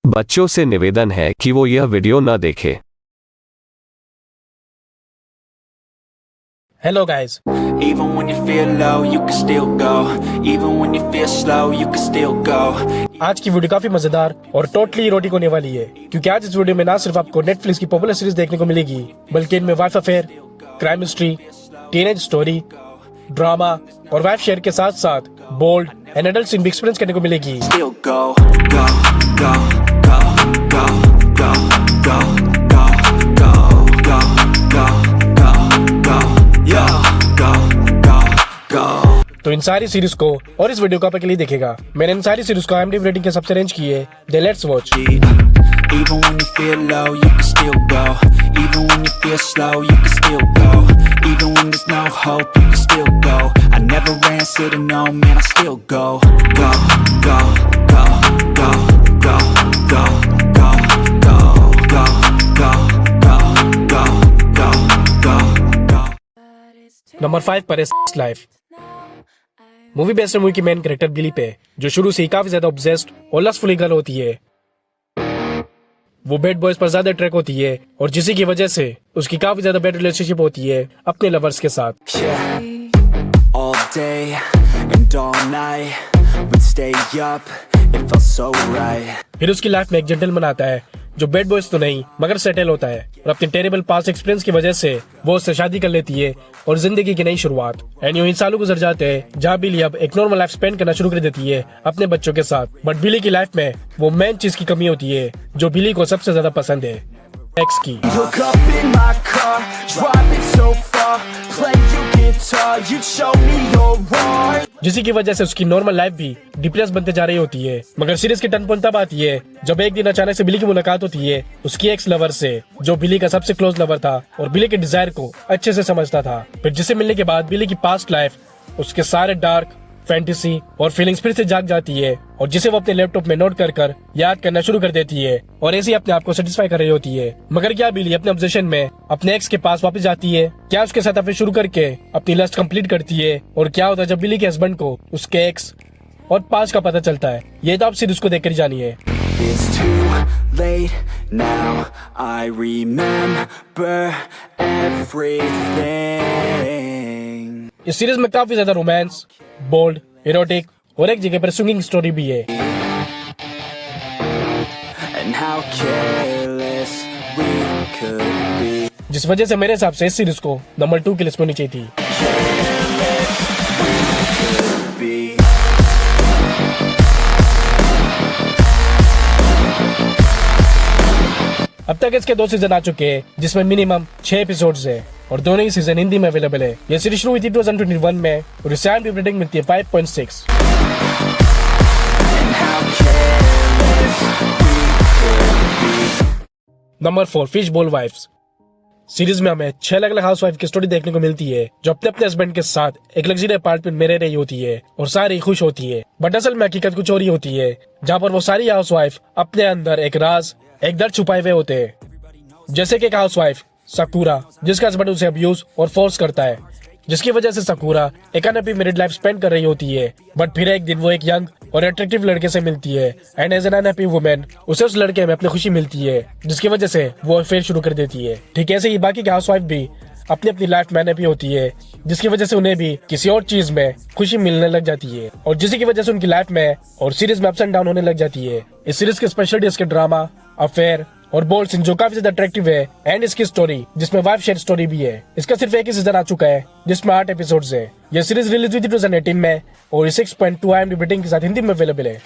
बच्चों से निवेदन है कि वो यह वीडियो न देखें। Hello guys. Even when you feel low, you can still go. Even when you feel slow, you can still go. आज की वीडियो काफी मजेदार और टोटली इरोटिक होने वाली है, क्योंकि आज इस वीडियो में ना सिर्फ आपको नेटफ्लिक्स की पॉपुलर सीरीज देखने को मिलेगी, बल्कि इनमें wife affair, crime mystery, teenage story, drama और वाइफ शेयर के साथ साथ बोल्ड एंड एडल्ट सीन भी एक्सपीरियंस करने को मिलेगी। Still go, go, go, go, go, go, go, go, go, go, go, go, go, yo, go, go, go. तो इन सारी सीरीज को और इस वीडियो को आप अकेले देखेगा। मैंने इन सारी सीरीज को IMDb रेटिंग के हिसाब से रेंज की है। then let's watch. Even when you feel low, you can still go. Even when you feel slow, you can still go. Even when there's no hope, you can still go. I never answer to no, man, I still go. Go, go, go, go, go, go, go, go, go, go, go, go, go, go. Number 5 पर है life. Movie based movie की main character बिली पे, जो शुरू से ही काफी ज्यादा obsessed और लस्टफुल गर्ल होती है। वो बैड बॉयज पर ज्यादा ट्रैक होती है और जिसी की वजह से उसकी काफी ज्यादा बैड रिलेशनशिप होती है अपने लवर्स के साथ। All day and all night, we'd stay up, it felt so right. फिर उसकी लाइफ में एक जेंटलमैन आता है जो बैड बॉयज तो नहीं मगर सेटल होता है, और अपने टेरेबल पास्ट एक्सपीरियंस की वजह से वो उससे शादी कर लेती है और जिंदगी की नई शुरुआत। एंड यूं ही सालों गुजर जाते हैं जहाँ बिली अब एक नॉर्मल लाइफ स्पेंड करना शुरू कर देती है अपने बच्चों के साथ। बट बिली की लाइफ में वो मेन चीज की कमी होती है जो बिली को सबसे ज्यादा पसंद है, एक्स की। Look up in my car, driving so far, play your guitar, you show me your heart. जिसी की वजह से उसकी नॉर्मल लाइफ भी डिप्रेस बनते जा रही होती है। मगर सीरीज की टर्न पॉइंट तब आती है जब एक दिन अचानक से बिली की मुलाकात होती है उसकी एक्स लवर से, जो बिली का सबसे क्लोज लवर था और बिली के डिजायर को अच्छे से समझता था। फिर जिसे मिलने के बाद बिली की पास्ट लाइफ, उसके सारे डार्क फैंटेसी और फीलिंग्स फिर से जाग जाती है, और जिसे वो अपने लैपटॉप में नोट कर कर याद करना शुरू कर देती है और ऐसे ही अपने आप को सेटिस्फाई कर रही होती है। मगर क्या बिली अपने ऑब्सेशन में अपने एक्स के पास वापस जाती है? क्या उसके साथ अफेयर शुरू करके अपनी लस्ट कंप्लीट करती है? और क्या होता है जब बिली के हस्बैंड को उसके एक्स और पास्ट का पता चलता है? ये तो आप सीरीज को देखकर जानिए। It's too late now, I remember everything. इस सीरीज में काफी ज्यादा रोमांस, बोल्ड, इरोटिक और एक जगह पर स्विंगिंग स्टोरी भी है। And how careless we could be. जिस वजह से मेरे हिसाब से इस सीरीज को नंबर 2 की लिस्ट में होनी चाहिए थी। Be. अब तक इसके 2 सीजन आ चुके हैं जिसमें मिनिमम 6 एपिसोड्स है और दोनों ही सीजन हिंदी में अवेलेबल है। ये सीरीज शुरू हुई थी 2021 में और इसे IMDb रेटिंग मिलती है 5.6। And how careless we could be. Number 4 फिश बॉल वाइफ्स। सीरीज में हमें 6 अलग अलग हाउस वाइफ की स्टोरी देखने को मिलती है जो अपने अपने हस्बैंड के साथ एक लग्जरी अपार्टमेंट में रह रही होती है और सारी खुश होती है। बट असल में हकीकत कुछ और ही होती है, जहाँ पर वो सारी हाउस वाइफ अपने अंदर एक राज, एक दर्द छुपाए हुए होते हैं। जैसे कि एक हाउस वाइफ साकुरा, जिसका हस्बैंड उसे अब्यूज और फोर्स करता है, जिसकी वजह से साकुरा एक अनहैप्पी मैरिड लाइफ स्पेंड कर रही होती है। बट फिर एक दिन वो एक यंग और अट्रैक्टिव लड़के से मिलती है and as an unhappy women उसे उस लड़के में अपनी खुशी मिलती है, जिसकी वजह से वो अफेयर शुरू कर देती है। ठीक ऐसे ही बाकी के हाउस वाइफ भी अपनी अपनी लाइफ में अनहैप्पी होती है, जिसकी वजह से उन्हें भी किसी और चीज में खुशी मिलने लग जाती है, और जिसी की वजह से उनकी लाइफ में और सीरीज में अप्स एंड डाउन होने लग जाती है। इस सीरीज की स्पेशलिटी इसके ड्रामा, अफेयर और बोल्ड सीन जो काफी ज्यादा अट्रैक्टिव है, एंड इसकी स्टोरी जिसमें वाइफ शेयर स्टोरी भी है। इसका सिर्फ एक ही सीजन आ चुका है जिसमें 8 एपिसोड्स है। यह सीरीज रिलीज हुई थी 2018 में और 6.2 IMDb रेटिंग के साथ हिंदी में अवेलेबल है।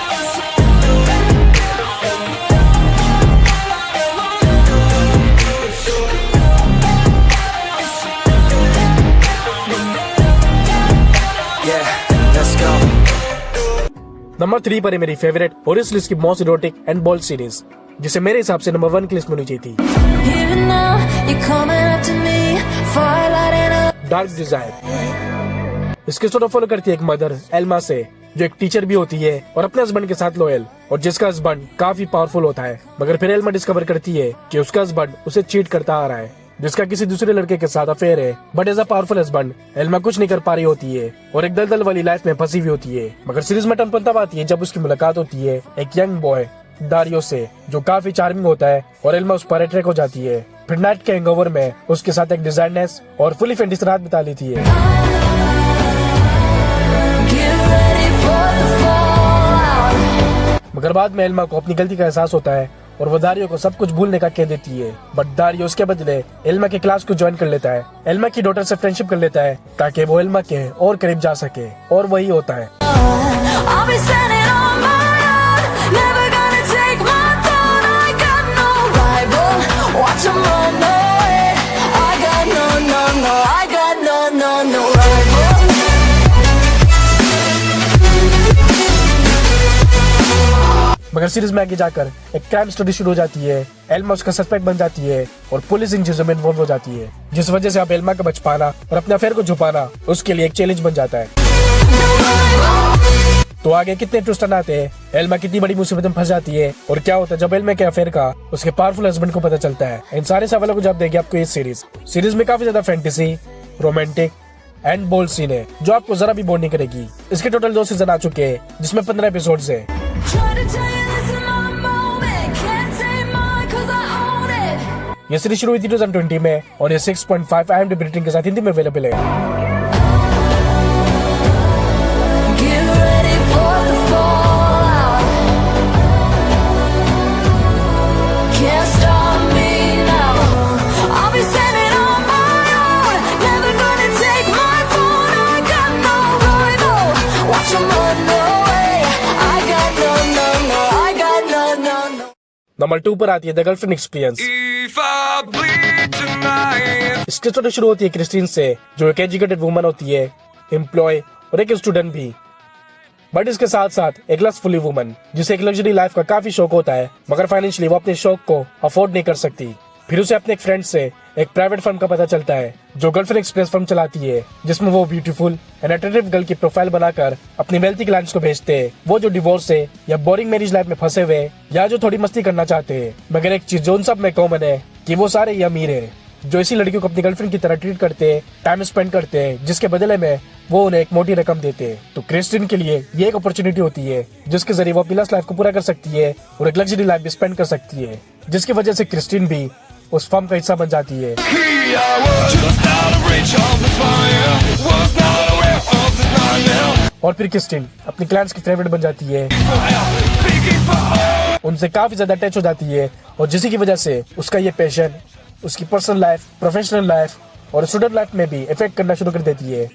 Yeah, let's go. नंबर 3 पर है मेरी फेवरेट और इस लिस्ट की most erotic and bold series, जिसे मेरे हिसाब से नंबर 1 की लिस्ट में होनी चाहिए थी, डार्क डिजायर। इसकी स्टोरी फॉलो करती है एक मदर एल्मा से, जो एक टीचर भी होती है और अपने हस्बैंड के साथ लॉयल, और जिसका हस्बैंड काफी पावरफुल होता है। मगर फिर एल्मा डिस्कवर करती है कि उसका हस्बैंड उसे चीट करता आ रहा है, जिसका किसी दूसरे लड़के के साथ अफेयर है। But as a powerful husband एल्मा कुछ नहीं कर पा रही होती है और एक दलदल वाली लाइफ में फंसी हुई होती है। मगर सीरीज में टर्न तब आती है जब उसकी मुलाकात होती है एक यंग बॉय दारियो से, जो काफी चार्मिंग होता है, और एल्मा उस पर अट्रैक्ट हो जाती है। फिर नाइट के हैंगओवर में उसके साथ एक डिजाइनर्स और फुली फैंटेसी रात बिता लेती है। मगर बाद में एल्मा को अपनी गलती का एहसास होता है और वो दारियो को सब कुछ भूलने का कह देती है। बट दारियो उसके बदले एल्मा की क्लास को ज्वाइन कर लेता है, एल्मा की डॉटर से फ्रेंडशिप कर लेता है ताकि वो एल्मा के और करीब जा सके, और वही होता है। मगर सीरीज में आगे जाकर एक क्राइम स्टोरी शुरू हो जाती है। एल्मा उसका सस्पेक्ट बन जाती है और पुलिस इन चीजों में इन्वॉल्व हो जाती है, जिस वजह से अब एल्मा का बच पाना और अपने अफेयर को छुपाना उसके लिए एक चैलेंज बन जाता है। तो आगे कितने ट्विस्ट आते हैं, एल्मा कितनी बड़ी मुसीबत में फंस जाती है, और क्या होता है जब एल्मा के अफेयर का उसके पावरफुल हस्बैंड को पता चलता है। इन सारे सवालों को जवाब देगी आपको इस सीरीज में काफी ज्यादा fantasy, romantic and bold scene है जो आपको जरा भी बोर नहीं करेगी। इसके टोटल 2 सीजन आ चुके हैं जिसमें 15 एपिसोड है। ये सीरीज शुरू हुई थी 2020 में और ये 6.5 IMDb रेटिंग के साथ हिंदी में अवेलेबल है। नंबर 2 पर आती है द गर्लफ्रेंड एक्सपीरियंस। इसकी स्टोरी शुरू होती है क्रिस्टीन से, जो एक एजुकेटेड वुमन होती है, एम्प्लॉय और एक स्टूडेंट भी, बट इसके साथ साथ एक लस्टफुल वुमन जिसे एक लग्जरी लाइफ का काफी शौक होता है, मगर फाइनेंशियली वो अपने शौक को अफोर्ड नहीं कर सकती। फिर उसे अपने एक फ्रेंड से एक प्राइवेट फर्म का पता चलता है जो गर्लफ्रेंड एक्सप्रेस फर्म चलाती है, जिसमें वो ब्यूटीफुल एंड अट्रैक्टिव गर्ल की प्रोफाइल बनाकर अपनी वेल्थी क्लाइंट्स को भेजते हैं, वो जो डिवोर्स है या बोरिंग मैरिज लाइफ में फंसे हुए या जो थोड़ी मस्ती करना चाहते हैं। मगर एक चीज जो उन सब में कॉमन है कि वो सारे ही अमीर है, जो इसी लड़कियों को अपनी गर्लफ्रेंड की तरह ट्रीट करते हैं, टाइम स्पेंड करते हैं, जिसके बदले में वो उन्हें एक मोटी रकम देते हैं। तो क्रिस्टीन के लिए ये एक अपॉर्चुनिटी होती है जिसके जरिए वो अपनी लास्ट लाइफ को पूरा कर सकती है और एक लग्जरी लाइफ भी स्पेंड कर सकती है, जिसकी वजह से क्रिस्टीन भी उस फर्म का हिस्सा बन जाती है। और फिर क्रिस्टीन अपनी क्लाइंट्स की फेवरेट बन जाती है, उनसे काफी ज्यादा अटैच हो जाती है, और जिसी की वजह से उसका ये पैशन उसकी पर्सनल लाइफ, प्रोफेशनल लाइफ और स्टूडेंट लाइफ में भी इफेक्ट करना शुरू कर देती है।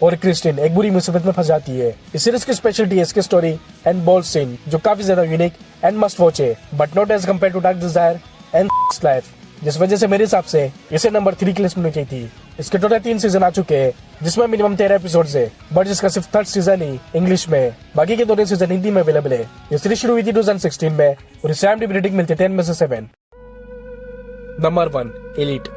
और क्रिस्टीन एक बुरी मुसीबत में फंस जाती है। इस सीरीज की स्पेशलिटी है इसकी स्टोरी एंड बोल्ड सीन, जो काफी ज्यादा यूनिक एंड मस्ट वॉच है, but not as compare to dark desire and life, जिस वजह से मेरे हिसाब से इसे नंबर 3 की लिस्ट में चाहिए थी। इसके टोटल 3 सीजन आ चुके हैं जिसमें मिनिमम 13 एपिसोड है, बट जिसका सिर्फ 3rd सीजन ही इंग्लिश में है, बाकी के 2 सीजन हिंदी में अवेलेबल है। ये सीरीज शुरू हुई थी 2016 में और इसे IMDb रेटिंग मिलती है 10 में से 7। Number 1 elite.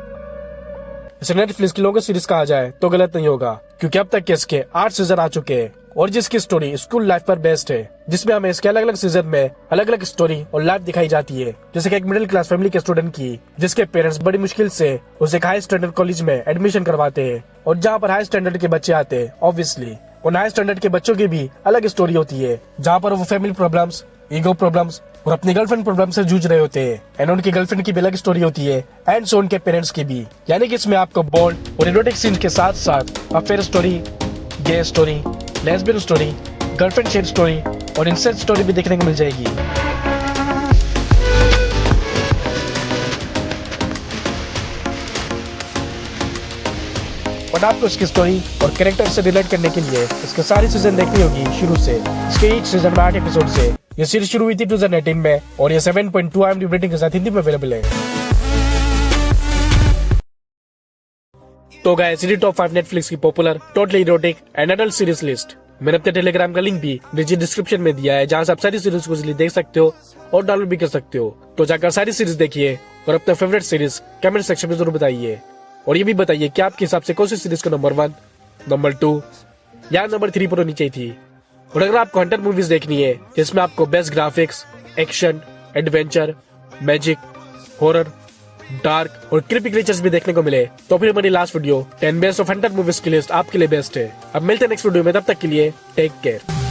इसे नेटफ्लिक्स की लॉन्गेस्ट सीरीज कहा जाए तो गलत नहीं होगा, क्योंकि अब तक के इसके 8 सीजन आ चुके हैं और जिसकी स्टोरी स्कूल लाइफ पर बेस्ड है, जिसमें हमें इसके अलग अलग सीजन में अलग अलग स्टोरी और लाइफ दिखाई जाती है। जैसे कि एक मिडिल क्लास फैमिली के स्टूडेंट की, जिसके पेरेंट्स बड़ी मुश्किल से उसे एक हाई स्टैंडर्ड कॉलेज में एडमिशन करवाते हैं, और जहाँ पर हाई स्टैंडर्ड के बच्चे आते हैं, ऑब्वियसली उन हाई स्टैंडर्ड के बच्चों की भी अलग स्टोरी होती है, जहाँ पर वो फैमिली प्रॉब्लम्स, ईगो प्रॉब्लम्स और अपनी गर्लफ्रेंड प्रॉब्लम से जूझ रहे होते हैं, एंड उनकी गर्लफ्रेंड की भी अलग स्टोरी होती है, एंड सो उनके पेरेंट्स की भी। यानी कि इसमें आपको बोल्ड और इरोटिक सीन के साथ साथ affair story, gay story, lesbian story, girlfriend share story और इंसेस्ट स्टोरी भी देखने को मिल जाएगी। और आपको इसकी स्टोरी और कैरेक्टर से रिलेट करने के लिए इसके सारी सीजन देखनी होगी शुरू से। इसके एक सीजन में 8 एपिसोड से। ये सीरीज शुरू हुई थी 2018 में और ये 7.2 IMDb रेटिंग के साथ हिंदी में अवेलेबल है। तो गाइस, सीरीज टॉप 5 नेटफ्लिक्स की popular totally erotic and adult series list मैंने अपने टेलीग्राम का लिंक भी नीचे डिस्क्रिप्शन में दिया है, जहां से आप सारी सीरीज को इजीली देख सकते हो और डाउनलोड भी कर सकते हो। तो जाकर सारी सीरीज देखिए और अपना फेवरेट सीरीज कमेंट सेक्शन में जरूर बताइए, और ये भी बताइए कि आपके हिसाब से कौन सी सीरीज को नंबर 1, नंबर 2 या नंबर 3 पर होनी चाहिए थी। और अगर आपको हंटर मूवीज देखनी है जिसमें आपको best graphics, action, adventure, magic, horror dark और क्रीपी क्रीचर्स भी देखने को मिले तो फिर हमारी last video 10 best of Hunter movies की लिस्ट आपके लिए बेस्ट है। अब मिलते हैं नेक्स्ट वीडियो में, तब तक के लिए टेक केयर।